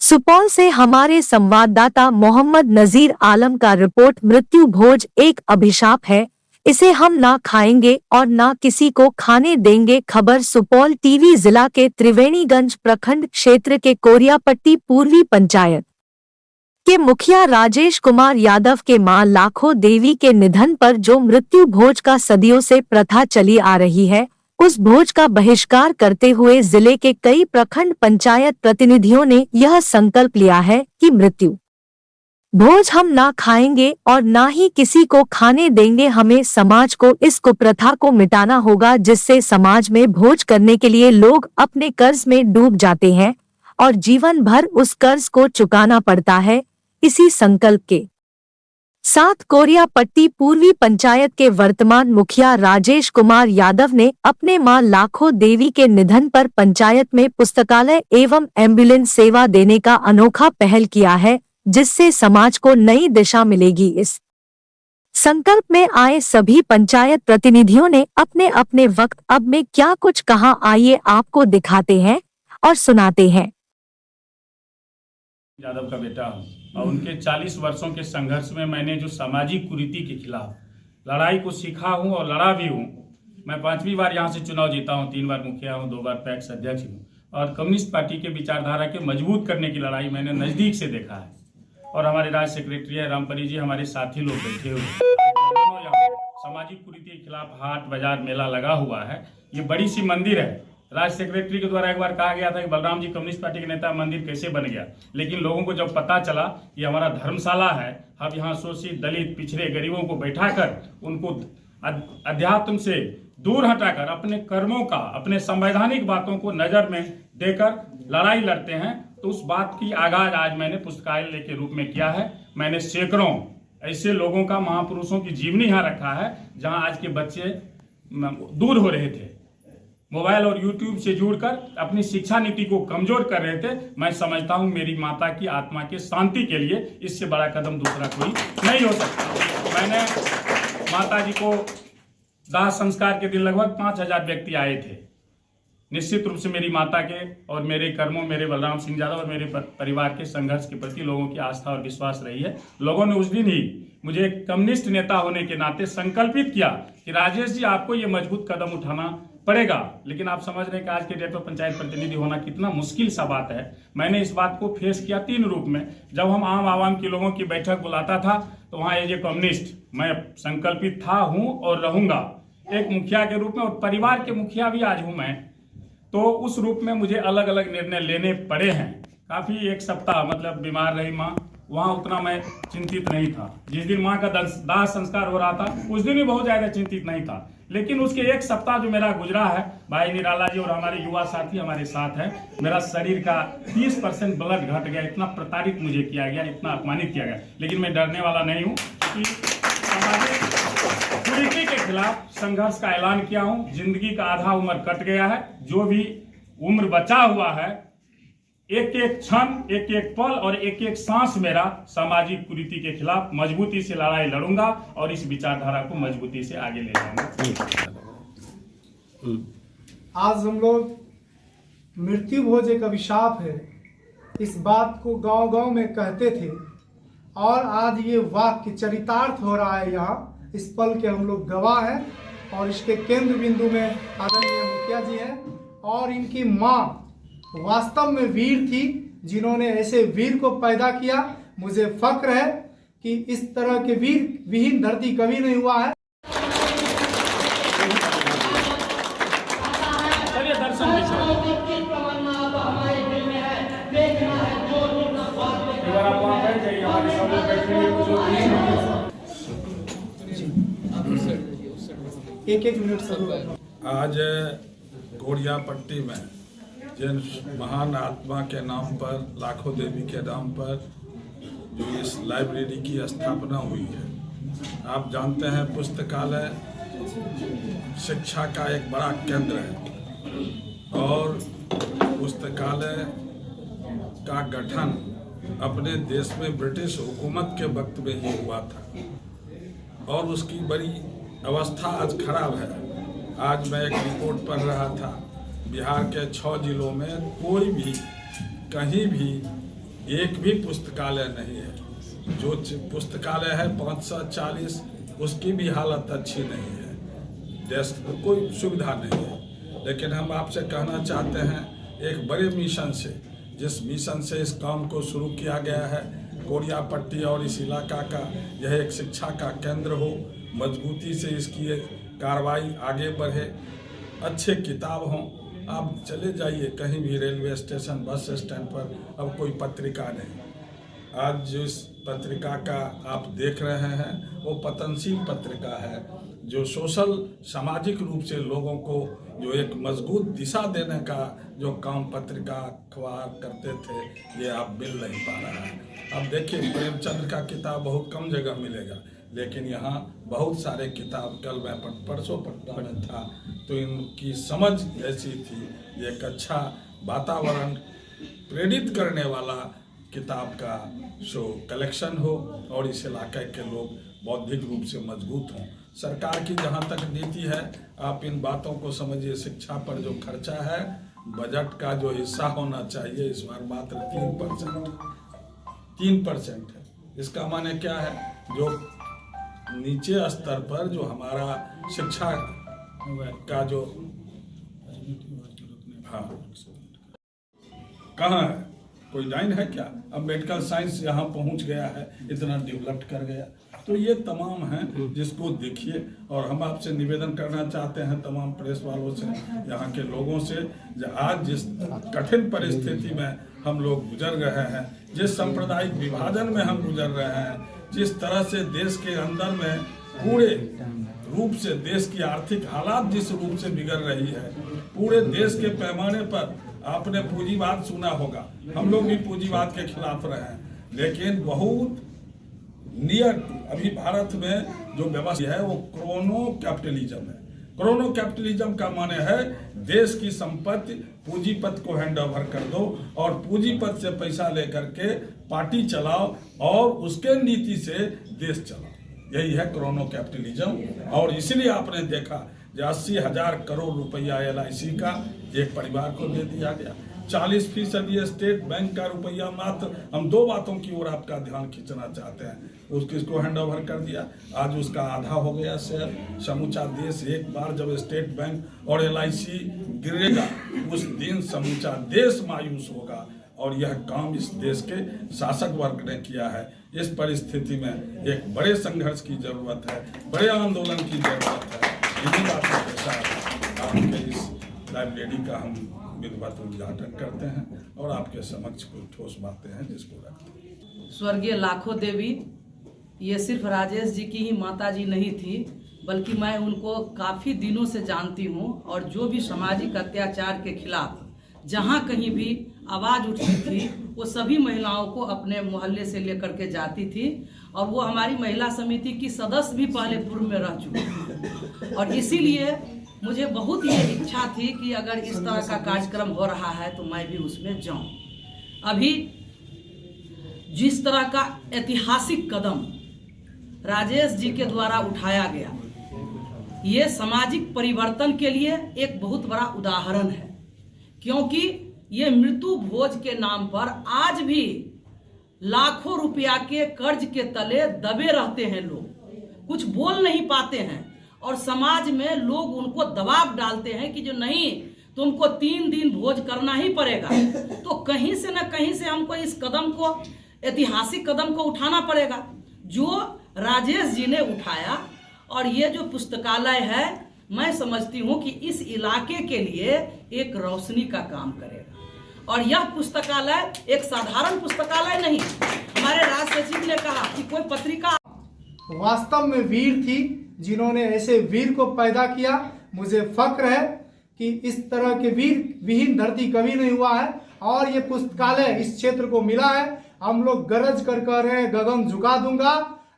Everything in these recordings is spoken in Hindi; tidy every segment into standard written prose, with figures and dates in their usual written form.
सुपौल से हमारे संवाददाता मोहम्मद नजीर आलम का रिपोर्ट। मृत्यु भोज एक अभिशाप है, इसे हम ना खाएंगे और ना किसी को खाने देंगे। खबर सुपौल टीवी। जिला के त्रिवेणीगंज प्रखंड क्षेत्र के कोरियापट्टी पूर्वी पंचायत के मुखिया राजेश कुमार यादव के मां लाखो देवी के निधन पर जो मृत्यु भोज का सदियों से प्रथा चली आ रही है, उस भोज का बहिष्कार करते हुए जिले के कई प्रखंड पंचायत प्रतिनिधियों ने यह संकल्प लिया है कि मृत्यु भोज हम ना खाएंगे और ना ही किसी को खाने देंगे। हमें समाज को इस कुप्रथा को मिटाना होगा, जिससे समाज में भोज करने के लिए लोग अपने कर्ज में डूब जाते हैं और जीवन भर उस कर्ज को चुकाना पड़ता है। इसी संकल्प के साथ कोरियापट्टी पूर्वी पंचायत के वर्तमान मुखिया राजेश कुमार यादव ने अपने मां लाखो देवी के निधन पर पंचायत में पुस्तकालय एवं एम्बुलेंस सेवा देने का अनोखा पहल किया है, जिससे समाज को नई दिशा मिलेगी। इस संकल्प में आए सभी पंचायत प्रतिनिधियों ने अपने अपने वक्त अब में क्या कुछ कहा, आइए आपको दिखाते हैं और सुनाते हैं। यादव का बेटा हूँ और उनके 40 वर्षों के संघर्ष में मैंने जो सामाजिक कुरीति के खिलाफ लड़ाई को सीखा हूँ और लड़ा भी हूँ। मैं 5वीं बार यहाँ से चुनाव जीता हूँ, 3 बार मुखिया हूँ, 2 बार पैक्स अध्यक्ष हूँ और कम्युनिस्ट पार्टी के विचारधारा के मजबूत करने की लड़ाई मैंने नज़दीक से देखा है। और हमारे राज्य सेक्रेटरी है रामपरी जी, हमारे साथी लोग बैठे हुए यहाँ सामाजिक कुरीति के खिलाफ हाट बाजार मेला लगा हुआ है। ये बड़ी सी मंदिर है। राज्य सेक्रेटरी के द्वारा एक बार कहा गया था कि बलराम जी कम्युनिस्ट पार्टी के नेता, मंदिर कैसे बन गया, लेकिन लोगों को जब पता चला ये हमारा धर्मशाला है, अब यहाँ शोषित दलित पिछड़े गरीबों को बैठाकर उनको अध्यात्म से दूर हटाकर अपने कर्मों का, अपने संवैधानिक बातों को नजर में देकर लड़ाई लड़ते हैं, तो उस बात की आगाज आज मैंने पुस्तकालय के रूप में किया है। मैंने सैकड़ों ऐसे लोगों का, महापुरुषों की जीवनी यहाँ रखा है जहाँ आज के बच्चे दूर हो रहे थे, मोबाइल और यूट्यूब से जुड़कर अपनी शिक्षा नीति को कमजोर कर रहे थे। मैं समझता हूं मेरी माता की आत्मा के शांति के लिए इससे बड़ा कदम दूसरा कोई नहीं हो सकता। मैंने माता जी को दाह संस्कार के दिन लगभग 5000 व्यक्ति आए थे। निश्चित रूप से मेरी माता के और मेरे कर्मों, मेरे बलराम सिंह यादव और मेरे परिवार के संघर्ष के प्रति लोगों की आस्था और विश्वास रही है। लोगों ने उस दिन ही मुझे एक कम्युनिस्ट नेता होने के नाते संकल्पित किया कि राजेश जी आपको ये मजबूत कदम उठाना पड़ेगा। लेकिन आप समझ रहे हैं कि आज के डेट में पंचायत प्रतिनिधि होना कितना मुश्किल सा बात है। मैंने इस बात को फेस किया 3 रूप में। जब हम आम आवाम के लोगों की बैठक बुलाता था तो वहाँ एज ए कम्युनिस्ट मैं संकल्पित था, हूँ और रहूंगा, एक मुखिया के रूप में, और परिवार के मुखिया भी आज हूँ मैं। तो उस रूप में मुझे अलग अलग निर्णय लेने पड़े हैं। काफ़ी 1 सप्ताह मतलब बीमार रही माँ, वहाँ उतना मैं चिंतित नहीं था। जिस दिन माँ का दाह संस्कार हो रहा था उस दिन भी बहुत ज़्यादा चिंतित नहीं था, लेकिन उसके 1 सप्ताह जो मेरा गुजरा है, भाई निराला जी और हमारे युवा साथी हमारे साथ हैं, मेरा शरीर का 30% ब्लड घट गया। इतना प्रताड़ित मुझे किया गया, इतना अपमानित किया गया, लेकिन मैं डरने वाला नहीं हूँ क्योंकि सामाजिक कुरीति के खिलाफ संघर्ष का ऐलान किया हूँ। जिंदगी का आधा उम्र कट गया है, जो भी उम्र बचा हुआ है, एक एक क्षण, एक एक पल और एक एक सांस मेरा सामाजिक कुरीति के खिलाफ मजबूती से लड़ाई लड़ूंगा और इस विचारधारा को मजबूती से आगे ले जाऊंगा। आज हम लोग मृत्यु भोज एक अभिशाप है, इस बात को गांव-गांव में कहते थे और आज ये वाक्य चरितार्थ हो रहा है। यहाँ इस पल के हम लोग गवाह हैं और इसके केंद्र बिंदु में आदरणीय मुखिया जी हैं और इनकी माँ वास्तव में वीर थी, जिन्होंने ऐसे वीर को पैदा किया। मुझे फक्र है कि इस तरह के वीर विहीन धरती कभी नहीं हुआ है। एक मिनट सर। आज कोरियापट्टी में जिन महान आत्मा के नाम पर, लाखो देवी के नाम पर जो इस लाइब्रेरी की स्थापना हुई है, आप जानते हैं पुस्तकालय शिक्षा का एक बड़ा केंद्र है और पुस्तकालय का गठन अपने देश में ब्रिटिश हुकूमत के वक्त में ही हुआ था और उसकी बड़ी अवस्था आज खराब है। आज मैं एक रिपोर्ट पढ़ रहा था, बिहार के 6 जिलों में कोई भी कहीं भी एक भी पुस्तकालय नहीं है। जो पुस्तकालय है 540, उसकी भी हालत अच्छी नहीं है, डेस्क पर कोई सुविधा नहीं है। लेकिन हम आपसे कहना चाहते हैं, एक बड़े मिशन से, जिस मिशन से इस काम को शुरू किया गया है, कोरिया पट्टी और इस इलाका का यह एक शिक्षा का केंद्र हो, मजबूती से इसकी कार्रवाई आगे बढ़े, अच्छे किताब हों। आप चले जाइए कहीं भी, रेलवे स्टेशन, बस स्टैंड पर, अब कोई पत्रिका नहीं। आज जिस पत्रिका का आप देख रहे हैं वो पतनशील पत्रिका है, जो सोशल सामाजिक रूप से लोगों को जो एक मजबूत दिशा देने का जो काम पत्रिका अखबार करते थे, ये आप मिल नहीं पा रहा है। अब देखिए, प्रेमचंद का किताब बहुत कम जगह मिलेगा, लेकिन यहाँ बहुत सारे किताब, कल मैं परसों पटना में था तो इनकी समझ ऐसी थी, एक अच्छा वातावरण प्रेरित करने वाला किताब का शो कलेक्शन हो और इस इलाके के लोग बौद्धिक रूप से मजबूत हों। सरकार की जहाँ तक नीति है, आप इन बातों को समझिए। शिक्षा पर जो खर्चा है, बजट का जो हिस्सा होना चाहिए, इस बार मात्र 3% है। इसका माने क्या है, जो नीचे स्तर पर जो हमारा शिक्षा का जो कहाँ है, कोई लाइन है क्या? अब मेडिकल साइंस यहाँ पहुँच गया है, इतना डेवलप कर गया। तो ये तमाम हैं जिसको देखिए। और हम आपसे निवेदन करना चाहते हैं तमाम प्रेस वालों से, यहाँ के लोगों से, आज जिस कठिन परिस्थिति में हम लोग गुजर रहे हैं, जिस सांप्रदायिक विभाजन में हम गुजर रहे हैं, जिस तरह से देश के अंदर में पूरे रूप से देश की आर्थिक हालात जिस रूप से बिगड़ रही है, पूरे देश के पैमाने पर आपने पूंजीवाद सुना होगा, हम लोग भी पूंजीवाद के खिलाफ रहे हैं, लेकिन बहुत नियर अभी भारत में जो व्यवस्था है वो क्रोनो कैपिटलिज्म है। क्रोनो कैपिटलिज्म का माने है देश की संपत्ति पूंजीपत को हैंड ओवर कर दो और पूंजीपत से पैसा लेकर के पार्टी चलाओ और उसके नीति से देश चलाओ। यही है क्रोनो कैपिटलिज्म। और इसलिए आपने देखा 80,000 करोड़ रुपया LIC का एक परिवार को दे दिया गया, 40% ये स्टेट बैंक का रुपया मात्र। हम दो बातों की ओर आपका ध्यान खींचना चाहते हैं। उसको हैंड ओवर कर दिया, आज उसका आधा हो गया शेयर। समूचा देश, एक बार जब स्टेट बैंक और LIC गिरेगा, उस दिन समूचा देश मायूस होगा। और यह काम इस देश के शासक वर्ग ने किया है। इस परिस्थिति में एक बड़े संघर्ष की जरूरत है, बड़े आंदोलन की जरूरत है। इन्हीं बातों के साथ आपके इस लाइब्रेरी का हम विधिवत उद्घाटन करते हैं और आपके समक्ष कुछ ठोस बातें हैं जिसको रखते हैं। स्वर्गीय लाखों देवी ये सिर्फ राजेश जी की ही माता जी नहीं थी, बल्कि मैं उनको काफ़ी दिनों से जानती हूँ। और जो भी सामाजिक अत्याचार के खिलाफ जहाँ कहीं भी आवाज़ उठती थी, वो सभी महिलाओं को अपने मोहल्ले से लेकर के जाती थी। और वो हमारी महिला समिति की सदस्य भी पहले पूर्व में रह चुकी। और इसीलिए मुझे बहुत ये इच्छा थी कि अगर इस तरह का कार्यक्रम हो रहा है तो मैं भी उसमें जाऊं। अभी जिस तरह का ऐतिहासिक कदम राजेश जी के द्वारा उठाया गया, ये सामाजिक परिवर्तन के लिए एक बहुत बड़ा उदाहरण है। क्योंकि ये मृत्यु भोज के नाम पर आज भी लाखों रुपया के कर्ज के तले दबे रहते हैं लोग, कुछ बोल नहीं पाते हैं। और समाज में लोग उनको दबाव डालते हैं कि जो नहीं, तुमको 3 दिन भोज करना ही पड़ेगा। तो कहीं से न कहीं से हमको इस कदम को, ऐतिहासिक कदम को उठाना पड़ेगा, जो राजेश जी ने उठाया। और ये जो पुस्तकालय है, मैं समझती हूँ कि इस इलाके के लिए एक रोशनी का काम करेगा। और यह पुस्तकालय एक साधारण पुस्तकालय नहीं। हमारे राज्य सचिव ने कहा कि कोई पत्रिका वास्तव में वीर थी जिन्होंने ऐसे वीर को पैदा किया। मुझे फक्र है कि इस तरह के वीर विहीन धरती कभी नहीं हुआ है। और ये पुस्तकालय इस क्षेत्र को मिला है। हम लोग गरज कर कह रहे हैं, गगन झुका दूंगा।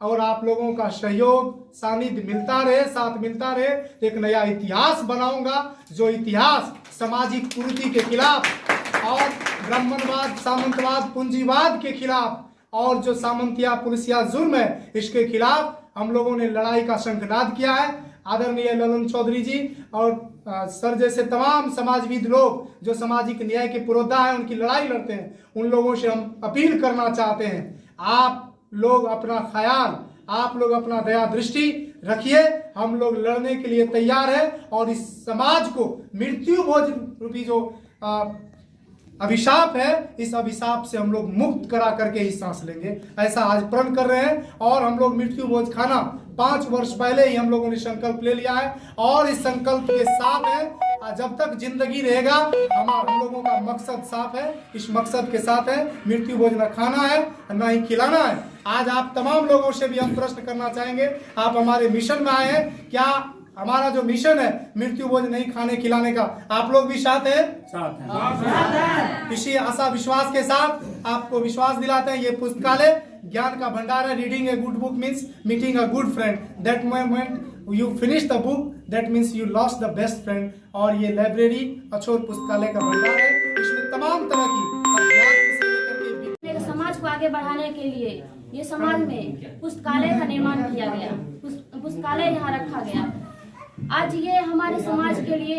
और आप लोगों का सहयोग सानिध्य मिलता रहे, साथ मिलता रहे, एक नया इतिहास बनाऊंगा, जो इतिहास सामाजिक कुरीति के खिलाफ और ब्राह्मणवाद, सामंतवाद, पूंजीवाद के खिलाफ और जो सामंतिया पुलिसिया जुर्म है, इसके खिलाफ हम लोगों ने लड़ाई का शंखनाद किया है। आदरणीय ललन चौधरी जी और सर जैसे तमाम समाजविद लोग जो सामाजिक न्याय के पुरोधा हैं, उनकी लड़ाई लड़ते हैं, उन लोगों से हम अपील करना चाहते हैं, आप लोग अपना ख्याल, आप लोग अपना दया दृष्टि रखिए। हम लोग लड़ने के लिए तैयार हैं और इस समाज को मृत्यु भोज रूपी जो अभिशाप है, इस अभिशाप से हम लोग मुक्त करा करके ही सांस लेंगे, ऐसा आज प्रण कर रहे हैं। और हम लोग मृत्यु भोज खाना 5 वर्ष पहले ही हम लोगों ने संकल्प ले लिया है और इस संकल्प के साथ है जब तक जिंदगी रहेगा हम लोगों का मकसद साफ है। इस मकसद के साथ है मृत्यु भोज न खाना है न ही खिलाना है। आज आप तमाम लोगों से भी हम प्रश्न करना चाहेंगे, आप हमारे मिशन में आए हैं, क्या हमारा जो मिशन है मृत्यु भोज नहीं खाने खिलाने का, आप लोग भी साथ हैं? साथ हैं। इसी आशा विश्वास के साथ आपको विश्वास दिलाते हैं, ये पुस्तकालय ज्ञान का भंडार है। Reading a good book means meeting a good friend, that moment you finish the book that means you lost the best friend. और ये लाइब्रेरी अछोर पुस्तकालय का भंडार है, इसमें तमाम तरह की ज्ञान से लेकर के समाज को आगे बढ़ाने के लिए ये समाज में पुस्तकालय का निर्माण किया गया, पुस्तकालय यहाँ रखा गया। आज ये हमारे समाज के लिए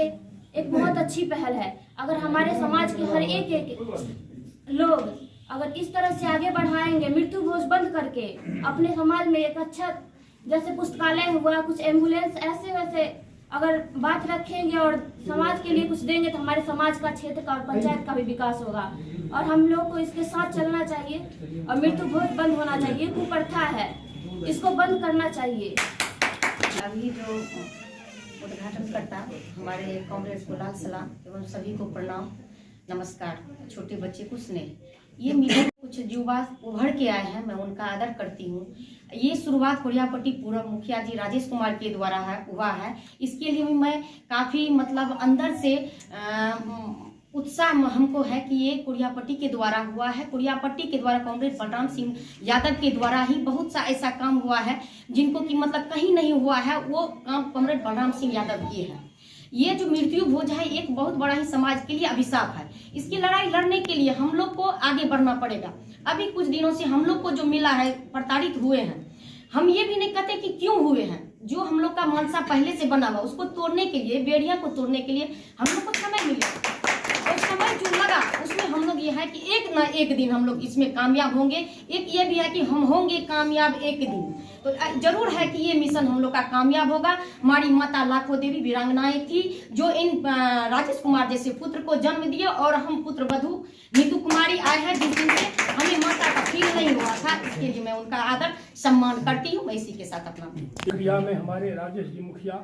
एक बहुत अच्छी पहल है। अगर हमारे समाज के हर एक लोग अगर इस तरह से आगे बढ़ाएंगे, मृत्यु भोज बंद करके अपने समाज में एक अच्छा, जैसे पुस्तकालय हुआ, कुछ एम्बुलेंस, ऐसे वैसे अगर बात रखेंगे और समाज के लिए कुछ देंगे तो हमारे समाज का, क्षेत्र का और पंचायत का भी विकास होगा। और हम लोग को इसके साथ चलना चाहिए और मृत्यु भोज बंद होना चाहिए। कुप्रथा है, इसको बंद करना चाहिए। अभी जो उद्घाटन करता हमारे कॉमरेड को लाल सलाम एवं सभी को प्रणाम, नमस्कार। छोटे बच्चे कुछ नहीं, ये मेरे कुछ युवा उभर के आए हैं, मैं उनका आदर करती हूँ। ये शुरुआत कोरियापट्टी पूर्व मुखिया जी राजेश कुमार के द्वारा हुआ है। इसके लिए भी मैं काफ़ी मतलब अंदर से उत्साह हमको है कि ये कोरियापट्टी के द्वारा हुआ है। कोरियापट्टी के द्वारा कॉमरेड बलराम सिंह यादव के द्वारा ही बहुत सा ऐसा काम हुआ है जिनको कि मतलब कहीं नहीं हुआ है, वो काम कॉमरेड बलराम सिंह यादव किए हैं। ये जो मृत्यु भोज है एक बहुत बड़ा ही समाज के लिए अभिशाप है। इसकी लड़ाई लड़ने के लिए हम लोग को आगे बढ़ना पड़ेगा। अभी कुछ दिनों से हम लोग को जो मिला है, प्रताड़ित हुए हैं, हम ये भी नहीं कहते कि क्यों हुए हैं। जो हम लोग का मनसा पहले से बना हुआ उसको तोड़ने के लिए, बेड़िया को तोड़ने के लिए हम लोग को समय मिले और समय जो लगा उसमें हम लोग ये है कि एक ना एक दिन हम लोग इसमें कामयाब होंगे। एक ये भी है कि हम होंगे कामयाब एक दिन, तो जरूर है कि ये मिशन हम लोग का कामयाब होगा। हमारी माता लाखों देवी वीरांगनाएं थी जो इन राजेश कुमार जैसे पुत्र को जन्म दिए और हम पुत्र वधु नीतू कुमारी आए हैं जिस दिन से हमें माता का फील नहीं हुआ था। इसके लिए मैं उनका आदर सम्मान करती हूँ। मैं इसी के साथ अपना में हमारे राजेश जी मुखिया